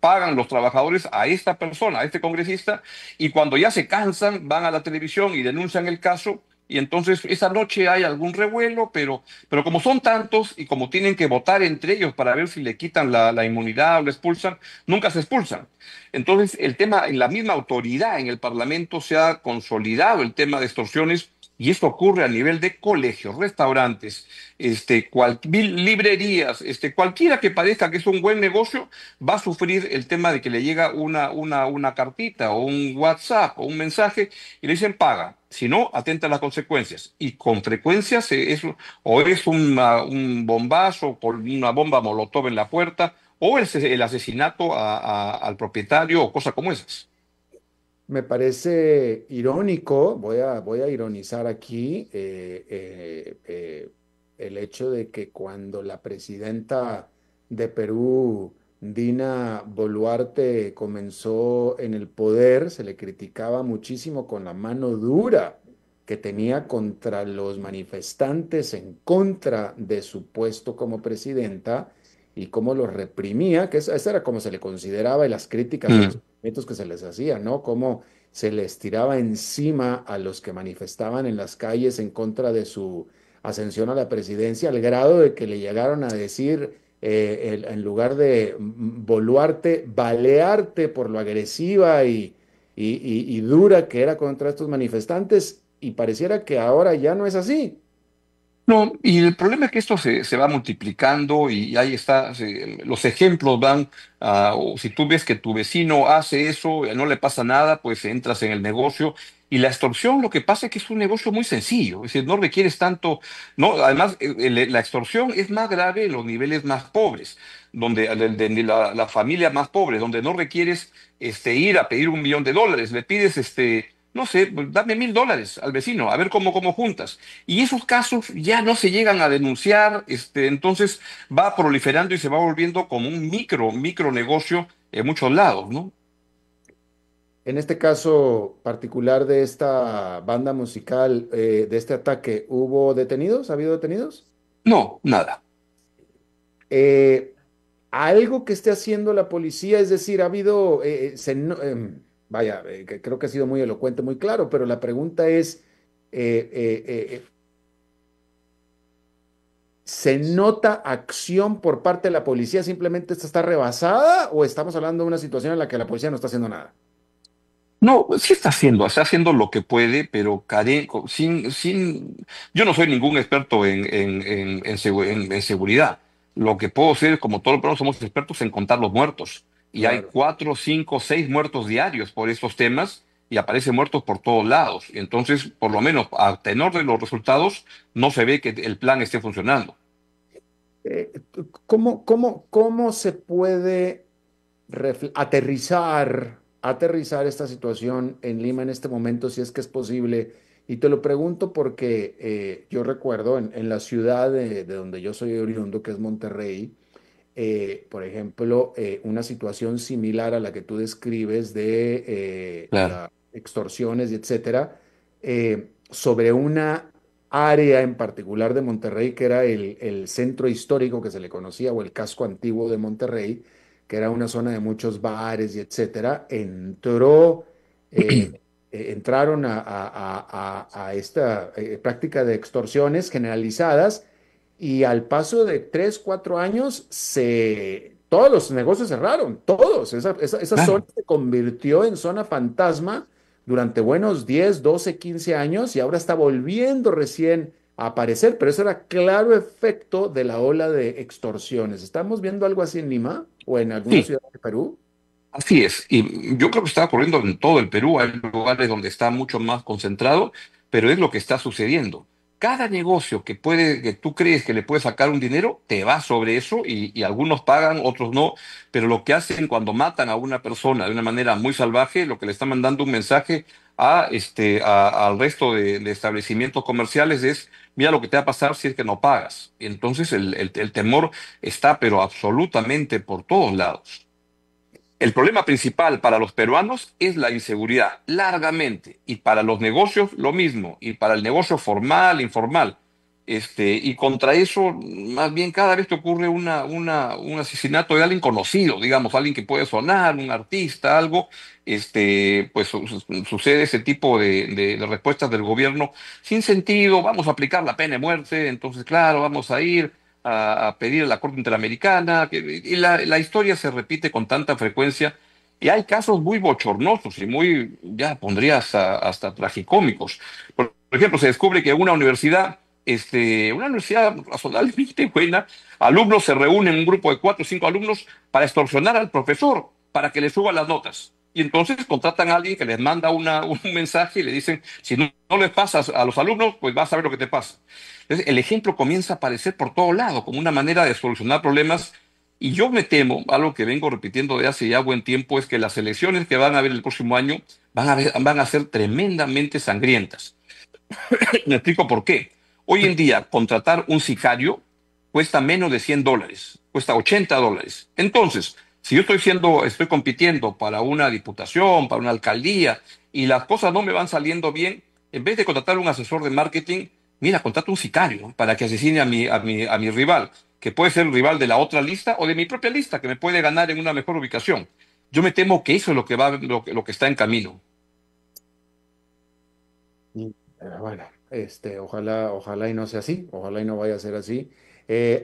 pagan los trabajadores a esta persona, a este congresista, y cuando ya se cansan, van a la televisión y denuncian el caso, y entonces esa noche hay algún revuelo, pero como son tantos y como tienen que votar entre ellos para ver si le quitan la inmunidad o le expulsan, nunca se expulsan. Entonces el tema, en la misma autoridad, en el Parlamento, se ha consolidado el tema de extorsiones. Y esto ocurre a nivel de colegios, restaurantes, librerías, cualquiera que parezca que es un buen negocio, va a sufrir el tema de que le llega una cartita o un WhatsApp o un mensaje y le dicen paga. Si no, atenta a las consecuencias. Y con frecuencia o es un bombazo, por una bomba molotov en la puerta, o el asesinato al propietario o cosas como esas. Me parece irónico, voy a ironizar aquí el hecho de que cuando la presidenta de Perú, Dina Boluarte, comenzó en el poder, se le criticaba muchísimo con la mano dura que tenía contra los manifestantes en contra de su puesto como presidenta y cómo los reprimía, que esa era como se le consideraba y las críticas y los que se les hacía, ¿no? Cómo se les tiraba encima a los que manifestaban en las calles en contra de su ascensión a la presidencia, al grado de que le llegaron a decir, en lugar de Boluarte, balearte por lo agresiva y dura que era contra estos manifestantes, y pareciera que ahora ya no es así. No, y el problema es que esto se va multiplicando y ahí está, los ejemplos van, o si tú ves que tu vecino hace eso, no le pasa nada, pues entras en el negocio. Y la extorsión lo que pasa es que es un negocio muy sencillo, es decir, no requieres tanto, no, además la extorsión es más grave en los niveles más pobres. donde de la familia más pobre, donde no requieres ir a pedir $1 millón, le pides, no sé, pues, dame $1,000 al vecino, a ver cómo juntas. Y esos casos ya no se llegan a denunciar, entonces va proliferando y se va volviendo como un micro negocio en muchos lados, ¿no? En este caso particular de esta banda musical, de este ataque, ¿hubo detenidos? ¿Ha habido detenidos? No, nada. Eh, Algo que esté haciendo la policía, es decir, ha habido, vaya, creo que ha sido muy elocuente, muy claro, pero la pregunta es, eh, eh, eh, ¿se nota acción por parte de la policía? ¿Simplemente esta está rebasada o estamos hablando de una situación en la que la policía no está haciendo nada? No, sí está haciendo lo que puede, pero yo no soy ningún experto en seguridad. Lo que puedo hacer, como todos los peruanos somos expertos en contar los muertos. Y hay Claro. 4, 5, 6 muertos diarios por estos temas y aparecen muertos por todos lados. Entonces, por lo menos a tenor de los resultados, no se ve que el plan esté funcionando. ¿Cómo se puede aterrizar esta situación en Lima en este momento, si es que es posible? Y te lo pregunto porque yo recuerdo en la ciudad de donde yo soy oriundo, que es Monterrey, por ejemplo, una situación similar a la que tú describes de Claro. las extorsiones y etcétera, sobre una área en particular de Monterrey, que era el centro histórico que se le conocía, o el casco antiguo de Monterrey, que era una zona de muchos bares y etcétera, entraron a esta práctica de extorsiones generalizadas y al paso de 3, 4 años, todos los negocios cerraron, todos. Esa zona Claro. se convirtió en zona fantasma durante buenos 10, 12, 15 años y ahora está volviendo recién a aparecer, pero eso era claro efecto de la ola de extorsiones. ¿Estamos viendo algo así en Lima o en alguna Sí, ciudad de Perú? así es, y yo creo que está ocurriendo en todo el Perú, hay lugares donde está mucho más concentrado, pero es lo que está sucediendo. Cada negocio que tú crees que le puede sacar un dinero, te va sobre eso y algunos pagan, otros no, pero lo que hacen cuando matan a una persona de una manera muy salvaje, lo que le están mandando un mensaje al resto de establecimientos comerciales es, mira lo que te va a pasar si es que no pagas. Y entonces el temor está, pero absolutamente por todos lados. El problema principal para los peruanos es la inseguridad, largamente, y para los negocios lo mismo, y para el negocio formal, informal. Y contra eso, más bien cada vez que ocurre un asesinato de alguien conocido, digamos, alguien que puede sonar, un artista, algo, pues sucede ese tipo de respuestas del gobierno sin sentido, vamos a aplicar la pena de muerte, entonces claro, vamos a ir a pedir a la Corte Interamericana, y la historia se repite con tanta frecuencia, y hay casos muy bochornosos y muy, ya pondría hasta tragicómicos. Por ejemplo, se descubre que una universidad razonablemente buena, alumnos se reúnen en un grupo de 4 o 5 alumnos para extorsionar al profesor, para que le suba las notas. Y entonces contratan a alguien que les manda un mensaje y le dicen, si no les pasas a los alumnos, pues vas a ver lo que te pasa. Entonces, el ejemplo comienza a aparecer por todo lado como una manera de solucionar problemas. Y yo me temo, algo que vengo repitiendo de hace ya buen tiempo, es que las elecciones que van a haber el próximo año van a ser tremendamente sangrientas. Me explico por qué. Hoy en día, contratar un sicario cuesta menos de $100, cuesta $80. Entonces, si yo estoy compitiendo para una diputación, para una alcaldía, y las cosas no me van saliendo bien, en vez de contratar un asesor de marketing, mira, contrato un sicario para que asesine a mi rival, que puede ser el rival de la otra lista o de mi propia lista, que me puede ganar en una mejor ubicación. Yo me temo que eso es lo que está en camino. Bueno, ojalá y no sea así, ojalá y no vaya a ser así.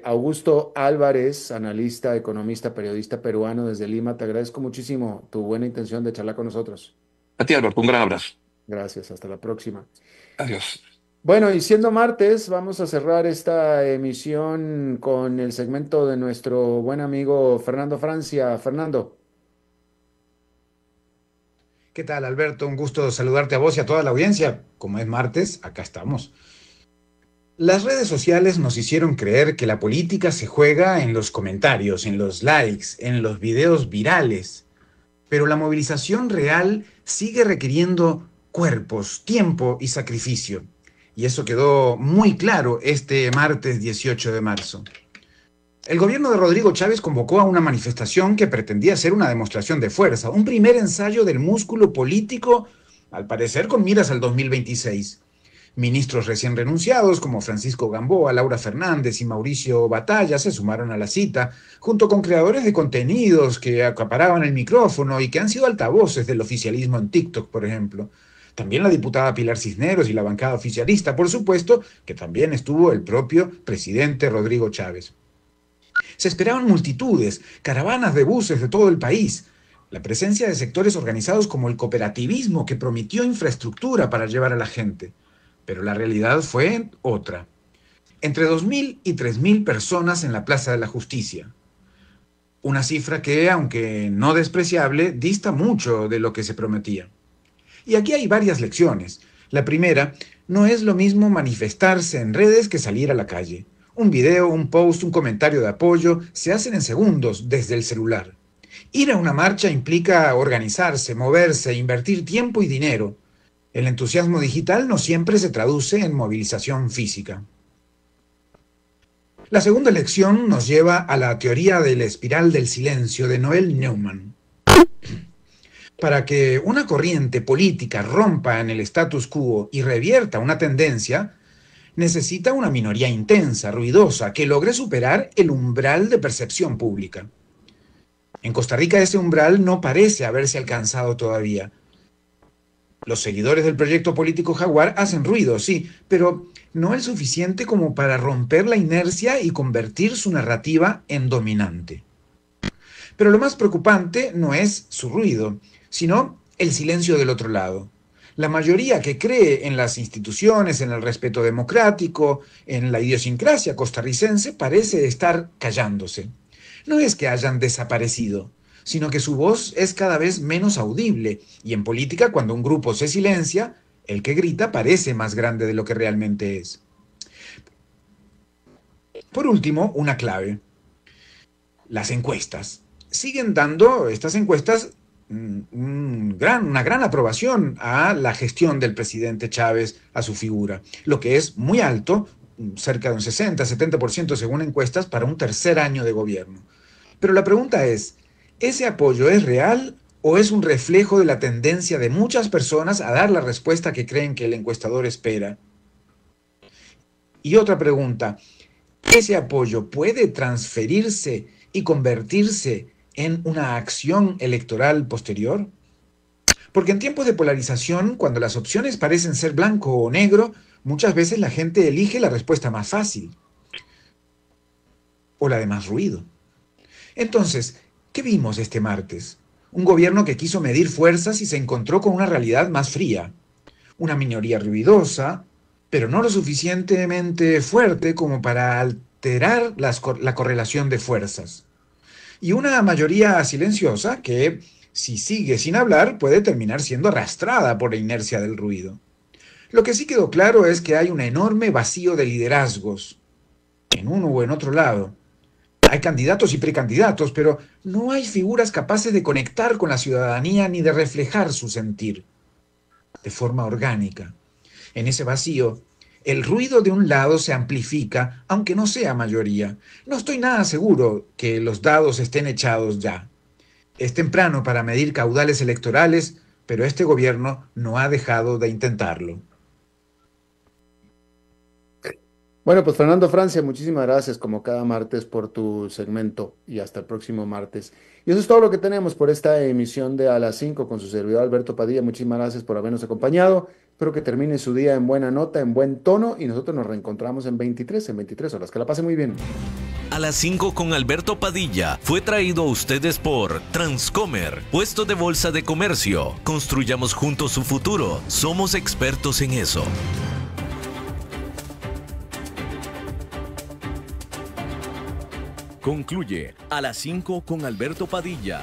Augusto Álvarez, analista, economista, periodista peruano desde Lima, te agradezco muchísimo tu buena intención de charlar con nosotros. A ti, Alberto, un gran abrazo. Gracias, hasta la próxima. Adiós. Bueno, y siendo martes, vamos a cerrar esta emisión con el segmento de nuestro buen amigo Fernando Francia. Fernando. ¿Qué tal, Alberto? Un gusto saludarte a vos y a toda la audiencia. Como es martes, acá estamos. Las redes sociales nos hicieron creer que la política se juega en los comentarios, en los likes, en los videos virales. Pero la movilización real sigue requiriendo cuerpos, tiempo y sacrificio. Y eso quedó muy claro este martes 18 de marzo. El gobierno de Rodrigo Chávez convocó a una manifestación que pretendía ser una demostración de fuerza, un primer ensayo del músculo político, al parecer con miras al 2026. Ministros recién renunciados como Francisco Gamboa, Laura Fernández y Mauricio Batalla se sumaron a la cita, junto con creadores de contenidos que acaparaban el micrófono y que han sido altavoces del oficialismo en TikTok, por ejemplo. También la diputada Pilar Cisneros y la bancada oficialista, por supuesto, que también estuvo el propio presidente Rodrigo Chávez. Se esperaban multitudes, caravanas de buses de todo el país, la presencia de sectores organizados como el cooperativismo que prometió infraestructura para llevar a la gente. Pero la realidad fue otra. Entre 2.000 y 3.000 personas en la Plaza de la Justicia. Una cifra que, aunque no despreciable, dista mucho de lo que se prometía. Y aquí hay varias lecciones. La primera, no es lo mismo manifestarse en redes que salir a la calle. Un video, un post, un comentario de apoyo se hacen en segundos desde el celular. Ir a una marcha implica organizarse, moverse, invertir tiempo y dinero. El entusiasmo digital no siempre se traduce en movilización física. La segunda lección nos lleva a la teoría de la espiral del silencio de Noel Neumann. Para que una corriente política rompa en el status quo y revierta una tendencia, necesita una minoría intensa, ruidosa, que logre superar el umbral de percepción pública. En Costa Rica ese umbral no parece haberse alcanzado todavía. Los seguidores del proyecto político Jaguar hacen ruido, sí, pero no el suficiente como para romper la inercia y convertir su narrativa en dominante. Pero lo más preocupante no es su ruido, sino el silencio del otro lado. La mayoría que cree en las instituciones, en el respeto democrático, en la idiosincrasia costarricense, parece estar callándose. No es que hayan desaparecido, sino que su voz es cada vez menos audible, y en política, cuando un grupo se silencia, el que grita parece más grande de lo que realmente es. Por último, una clave. Las encuestas. Siguen dando estas encuestas una gran aprobación a la gestión del presidente Chávez, a su figura, lo que es muy alto, cerca de un 60-70% según encuestas, para un tercer año de gobierno. Pero la pregunta es, ¿ese apoyo es real o es un reflejo de la tendencia de muchas personas a dar la respuesta que creen que el encuestador espera? Y otra pregunta, ¿ese apoyo puede transferirse y convertirse en una acción electoral posterior? Porque en tiempos de polarización, cuando las opciones parecen ser blanco o negro, muchas veces la gente elige la respuesta más fácil o la de más ruido. Entonces, ¿qué vimos este martes? Un gobierno que quiso medir fuerzas y se encontró con una realidad más fría. Una minoría ruidosa, pero no lo suficientemente fuerte como para alterar la correlación de fuerzas. Y una mayoría silenciosa que, si sigue sin hablar, puede terminar siendo arrastrada por la inercia del ruido. Lo que sí quedó claro es que hay un enorme vacío de liderazgos, en uno o en otro lado. Hay candidatos y precandidatos, pero no hay figuras capaces de conectar con la ciudadanía ni de reflejar su sentir de forma orgánica. En ese vacío, el ruido de un lado se amplifica, aunque no sea mayoría. No estoy nada seguro que los dados estén echados ya. Es temprano para medir caudales electorales, pero este gobierno no ha dejado de intentarlo. Bueno, pues Fernando Francia, muchísimas gracias como cada martes por tu segmento y hasta el próximo martes. Y eso es todo lo que tenemos por esta emisión de A las 5 con su servidor Alberto Padilla. Muchísimas gracias por habernos acompañado. Espero que termine su día en buena nota, en buen tono y nosotros nos reencontramos en 23 horas. Que la pase muy bien. A las 5 con Alberto Padilla fue traído a ustedes por Transcomer, puesto de bolsa de comercio. Construyamos juntos su futuro. Somos expertos en eso. Concluye A las 5 con Alberto Padilla.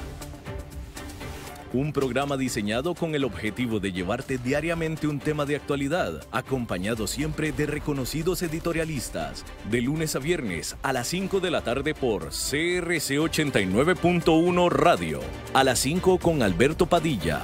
Un programa diseñado con el objetivo de llevarte diariamente un tema de actualidad, acompañado siempre de reconocidos editorialistas, de lunes a viernes a las 5 de la tarde por CRC 89.1 Radio. A las 5 con Alberto Padilla,